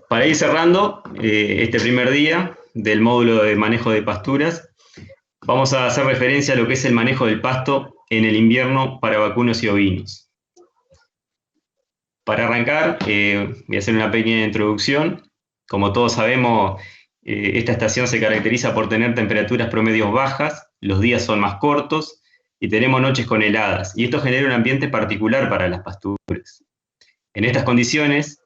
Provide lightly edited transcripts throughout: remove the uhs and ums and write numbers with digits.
Para ir cerrando este primer día del módulo de manejo de pasturas, vamos a hacer referencia a lo que es el manejo del pasto en el invierno para vacunos y ovinos. Para arrancar, voy a hacer una pequeña introducción. Como todos sabemos, esta estación se caracteriza por tener temperaturas promedios bajas, los días son más cortos y tenemos noches con heladas, y esto genera un ambiente particular para las pasturas. En estas condiciones,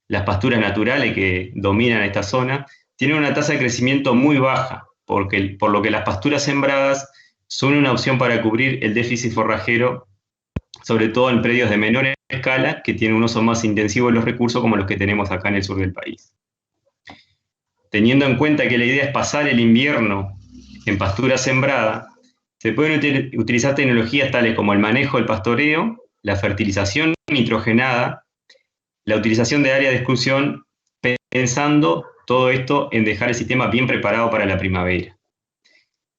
las pasturas naturales que dominan esta zona tienen una tasa de crecimiento muy baja, por lo que las pasturas sembradas son una opción para cubrir el déficit forrajero, sobre todo en predios de menor escala que tienen un uso más intensivo de los recursos como los que tenemos acá en el sur del país. Teniendo en cuenta que la idea es pasar el invierno en pastura sembrada, se pueden utilizar tecnologías tales como el manejo del pastoreo, la fertilización nitrogenada, la utilización de áreas de exclusión, pensando todo esto en dejar el sistema bien preparado para la primavera.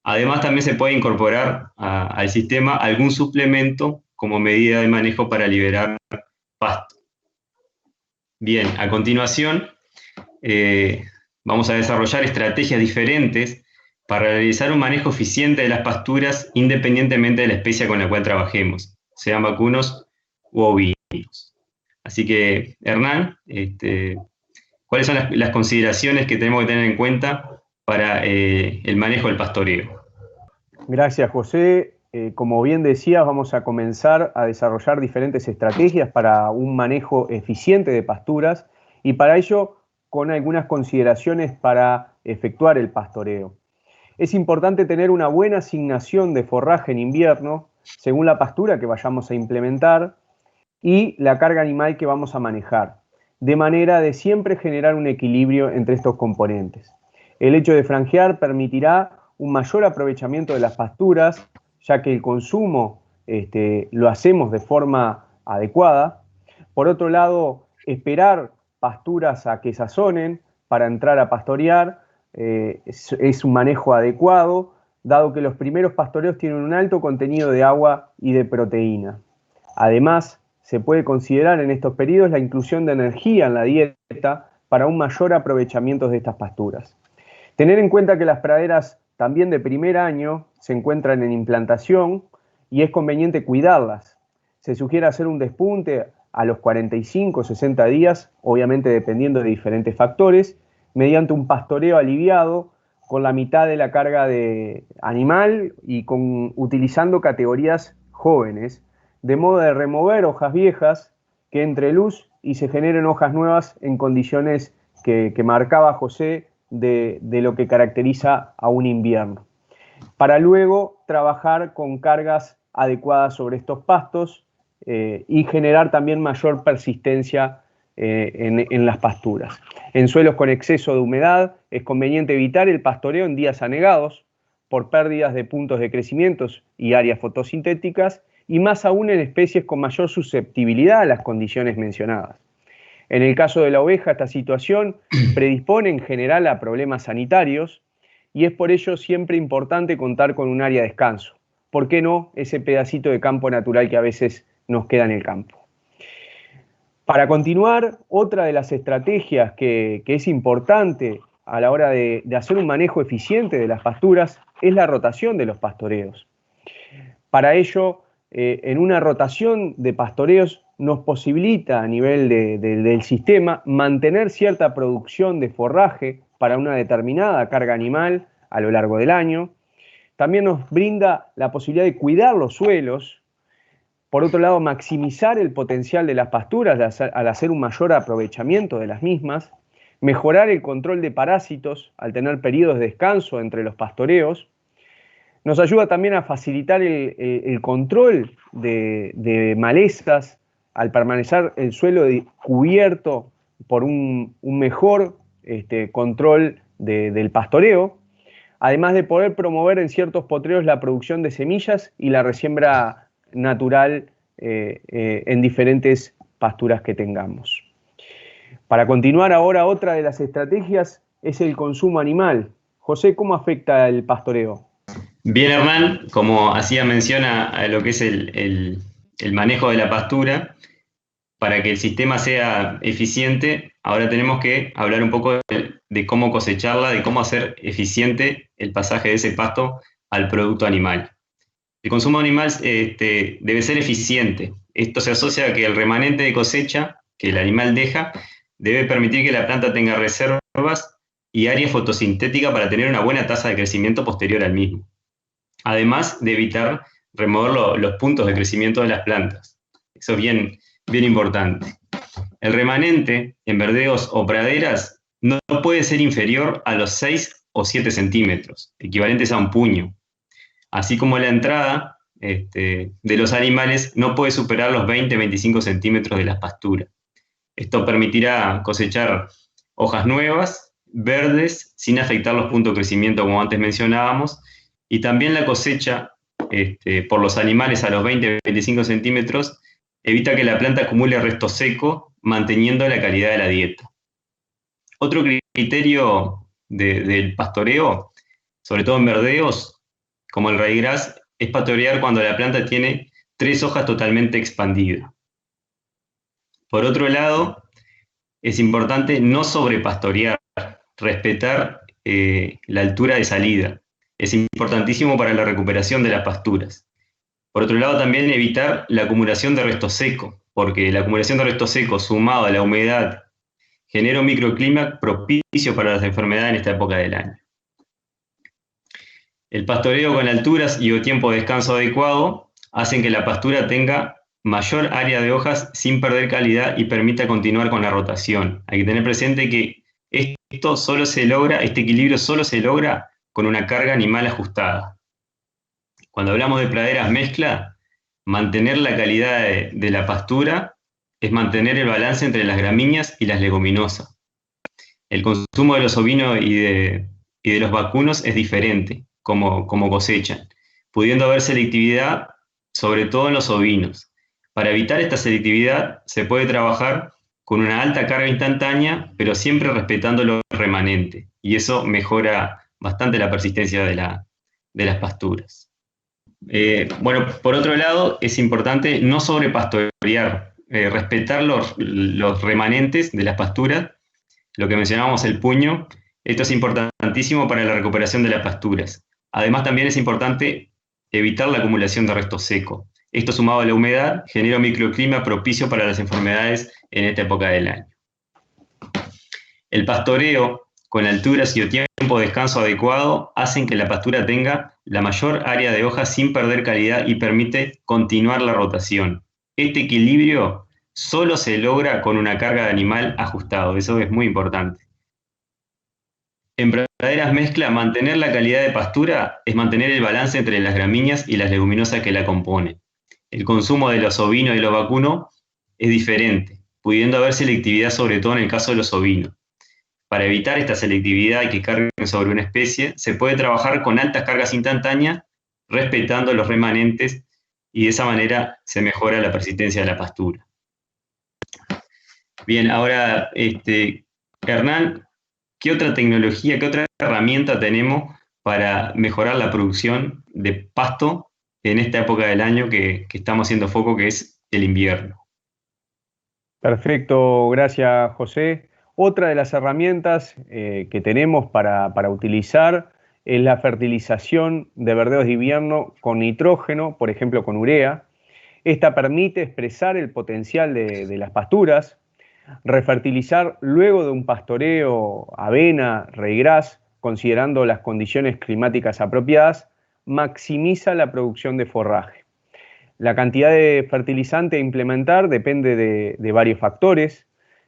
Además, también se puede incorporar al sistema algún suplemento como medida de manejo para liberar pasto. Bien, a continuación vamos a desarrollar estrategias diferentes para realizar un manejo eficiente de las pasturas independientemente de la especie con la cual trabajemos, sean vacunos u ovinos. Así que, Hernán, ¿cuáles son las consideraciones que tenemos que tener en cuenta para el manejo del pastoreo? Gracias, José. Como bien decías, vamos a comenzar a desarrollar diferentes estrategias para un manejo eficiente de pasturas y para ello con algunas consideraciones para efectuar el pastoreo. Es importante tener una buena asignación de forraje en invierno según la pastura que vayamos a implementar y la carga animal que vamos a manejar, de manera de siempre generar un equilibrio entre estos componentes. El hecho de franjear permitirá un mayor aprovechamiento de las pasturas, ya que el consumo lo hacemos de forma adecuada. Por otro lado, esperar pasturas a que sazonen para entrar a pastorear es un manejo adecuado, dado que los primeros pastoreos tienen un alto contenido de agua y de proteína. Además, se puede considerar en estos periodos la inclusión de energía en la dieta para un mayor aprovechamiento de estas pasturas. Tener en cuenta que las praderas también de primer año se encuentran en implantación y es conveniente cuidarlas. Se sugiere hacer un despunte a los 45 o 60 días, obviamente dependiendo de diferentes factores, mediante un pastoreo aliviado con la mitad de la carga de animal y utilizando categorías jóvenes, de modo de remover hojas viejas, que entre luz y se generen hojas nuevas en condiciones que marcaba José de lo que caracteriza a un invierno. Para luego trabajar con cargas adecuadas sobre estos pastos y generar también mayor persistencia en las pasturas. En suelos con exceso de humedad es conveniente evitar el pastoreo en días anegados por pérdidas de puntos de crecimiento y áreas fotosintéticas, y más aún en especies con mayor susceptibilidad a las condiciones mencionadas. En el caso de la oveja, esta situación predispone en general a problemas sanitarios y es por ello siempre importante contar con un área de descanso. ¿Por qué no ese pedacito de campo natural que a veces nos queda en el campo? Para continuar, otra de las estrategias que es importante a la hora de hacer un manejo eficiente de las pasturas es la rotación de los pastoreos. Para ello, en una rotación de pastoreos nos posibilita a nivel del sistema mantener cierta producción de forraje para una determinada carga animal a lo largo del año. También nos brinda la posibilidad de cuidar los suelos. Por otro lado, maximizar el potencial de las pasturas al hacer un mayor aprovechamiento de las mismas. Mejorar el control de parásitos al tener periodos de descanso entre los pastoreos. Nos ayuda también a facilitar el control de malezas al permanecer el suelo cubierto por un mejor control del pastoreo, además de poder promover en ciertos potreros la producción de semillas y la resiembra natural en diferentes pasturas que tengamos. Para continuar ahora, otra de las estrategias es el consumo animal. José, ¿cómo afecta el pastoreo? Bien, Hernán, como hacía mención a lo que es el manejo de la pastura, para que el sistema sea eficiente, ahora tenemos que hablar un poco de cómo cosecharla, de cómo hacer eficiente el pasaje de ese pasto al producto animal. El consumo animal debe ser eficiente. Esto se asocia a que el remanente de cosecha que el animal deja debe permitir que la planta tenga reservas y área fotosintética para tener una buena tasa de crecimiento posterior al mismo. Además de evitar remover los puntos de crecimiento de las plantas. Eso es bien importante. El remanente en verdeos o praderas no puede ser inferior a los 6 o 7 centímetros, equivalentes a un puño. Así como la entrada de los animales no puede superar los 20-25 centímetros de las pasturas. Esto permitirá cosechar hojas nuevas, verdes, sin afectar los puntos de crecimiento como antes mencionábamos, y también la cosecha por los animales a los 20-25 centímetros evita que la planta acumule resto seco, manteniendo la calidad de la dieta. Otro criterio del pastoreo, sobre todo en verdeos, como el ryegrass, es pastorear cuando la planta tiene 3 hojas totalmente expandidas. Por otro lado, es importante no sobrepastorear, respetar la altura de salida. Es importantísimo para la recuperación de las pasturas. Por otro lado, también evitar la acumulación de resto seco, porque la acumulación de resto seco sumado a la humedad genera un microclima propicio para las enfermedades en esta época del año. El pastoreo con alturas y o tiempo de descanso adecuado hacen que la pastura tenga mayor área de hojas sin perder calidad y permita continuar con la rotación. Hay que tener presente que este equilibrio solo se logra con una carga animal ajustada. Cuando hablamos de praderas mezcla, mantener la calidad de la pastura es mantener el balance entre las gramíneas y las leguminosas. El consumo de los ovinos y de los vacunos es diferente, como cosechan, pudiendo haber selectividad, sobre todo en los ovinos. Para evitar esta selectividad, se puede trabajar con una alta carga instantánea, pero siempre respetando lo remanente, y eso mejora bastante la persistencia de las pasturas. Bueno, por otro lado, es importante no sobrepastorear, respetar los remanentes de las pasturas, lo que mencionábamos, el puño. Esto es importantísimo para la recuperación de las pasturas. Además, también es importante evitar la acumulación de resto seco. Esto, sumado a la humedad, genera un microclima propicio para las enfermedades en esta época del año. El pastoreo con alturas y tiempo de descanso adecuado hacen que la pastura tenga la mayor área de hojas sin perder calidad y permite continuar la rotación. Este equilibrio solo se logra con una carga de animal ajustado, eso es muy importante. En praderas mezcla, mantener la calidad de pastura es mantener el balance entre las gramíneas y las leguminosas que la componen. El consumo de los ovinos y los vacunos es diferente, pudiendo haber selectividad sobre todo en el caso de los ovinos. Para evitar esta selectividad y que carguen sobre una especie, se puede trabajar con altas cargas instantáneas, respetando los remanentes, y de esa manera se mejora la persistencia de la pastura. Bien, ahora, Hernán, ¿qué otra tecnología, qué otra herramienta tenemos para mejorar la producción de pasto en esta época del año que estamos haciendo foco, que es el invierno? Perfecto, gracias José. Otra de las herramientas que tenemos para utilizar es la fertilización de verdeos de invierno con nitrógeno, por ejemplo con urea. Esta permite expresar el potencial de las pasturas, refertilizar luego de un pastoreo avena, ryegrass, considerando las condiciones climáticas apropiadas, maximiza la producción de forraje. La cantidad de fertilizante a implementar depende de varios factores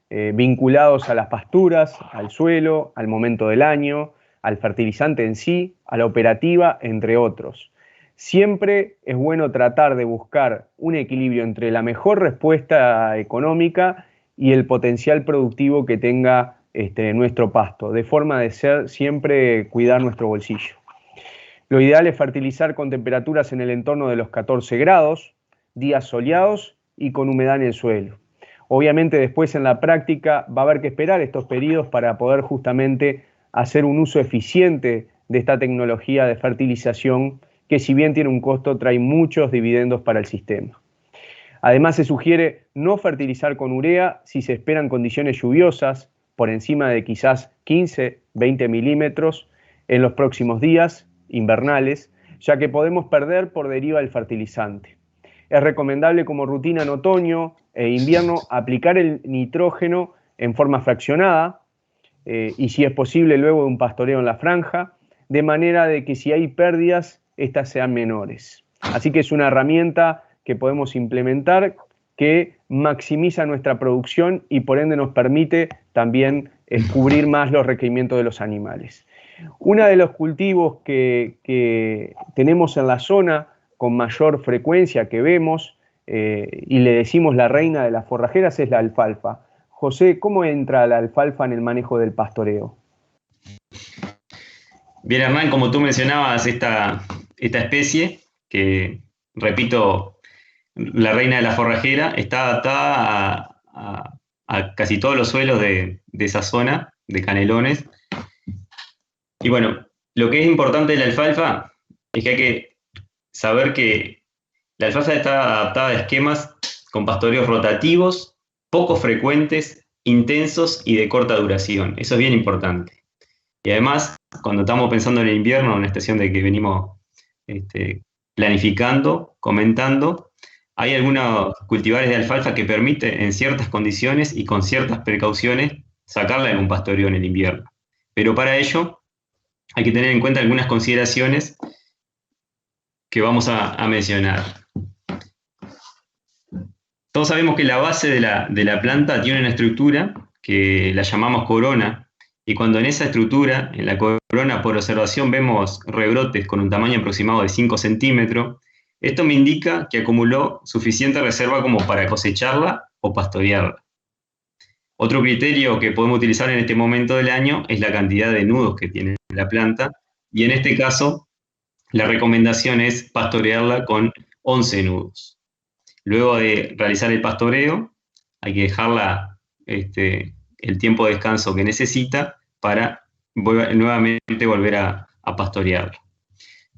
vinculados a las pasturas, al suelo, al momento del año, al fertilizante en sí, a la operativa, entre otros. Siempre es bueno tratar de buscar un equilibrio entre la mejor respuesta económica y el potencial productivo que tenga nuestro pasto, de forma de siempre cuidar nuestro bolsillo. Lo ideal es fertilizar con temperaturas en el entorno de los 14 grados, días soleados y con humedad en el suelo. Obviamente después en la práctica va a haber que esperar estos periodos para poder justamente hacer un uso eficiente de esta tecnología de fertilización que, si bien tiene un costo, trae muchos dividendos para el sistema. Además, se sugiere no fertilizar con urea si se esperan condiciones lluviosas por encima de quizás 15, 20 milímetros en los próximos días invernales, ya que podemos perder por deriva el fertilizante. Es recomendable como rutina en otoño e invierno aplicar el nitrógeno en forma fraccionada y si es posible luego de un pastoreo en la franja, de manera de que si hay pérdidas, estas sean menores. Así que es una herramienta que podemos implementar que maximiza nuestra producción y por ende nos permite también cubrir más los requerimientos de los animales. Uno de los cultivos que tenemos en la zona con mayor frecuencia que vemos y le decimos la reina de las forrajeras es la alfalfa. José, ¿cómo entra la alfalfa en el manejo del pastoreo? Bien, Hernán, como tú mencionabas, esta especie, que, repito, la reina de la forrajera, está adaptada a casi todos los suelos de esa zona, de Canelones. Y bueno, lo que es importante de la alfalfa es que hay que saber que la alfalfa está adaptada a esquemas con pastoreos rotativos, poco frecuentes, intensos y de corta duración. Eso es bien importante. Y además, cuando estamos pensando en el invierno, en la estación de que venimos planificando, comentando, hay algunos cultivares de alfalfa que permiten en ciertas condiciones y con ciertas precauciones sacarla en un pastoreo en el invierno. Pero para ello hay que tener en cuenta algunas consideraciones que vamos a mencionar. Todos sabemos que la base de la planta tiene una estructura que la llamamos corona, y cuando en esa estructura, en la corona, por observación vemos rebrotes con un tamaño aproximado de 5 centímetros, esto me indica que acumuló suficiente reserva como para cosecharla o pastorearla. Otro criterio que podemos utilizar en este momento del año es la cantidad de nudos que tiene la planta, y en este caso la recomendación es pastorearla con 11 nudos. Luego de realizar el pastoreo, hay que dejarla el tiempo de descanso que necesita para nuevamente volver a pastorearla.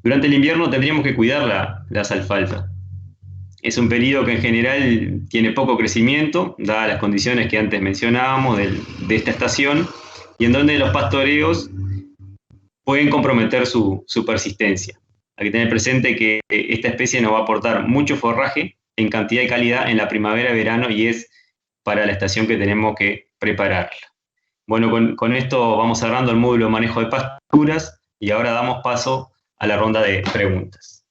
Durante el invierno tendríamos que cuidar las alfalfas. Es un periodo que en general tiene poco crecimiento, dadas las condiciones que antes mencionábamos de esta estación, y en donde los pastoreos pueden comprometer su persistencia. Hay que tener presente que esta especie nos va a aportar mucho forraje en cantidad y calidad en la primavera y verano, y es para la estación que tenemos que prepararla. Bueno, con esto vamos cerrando el módulo de manejo de pasturas y ahora damos paso a la ronda de preguntas.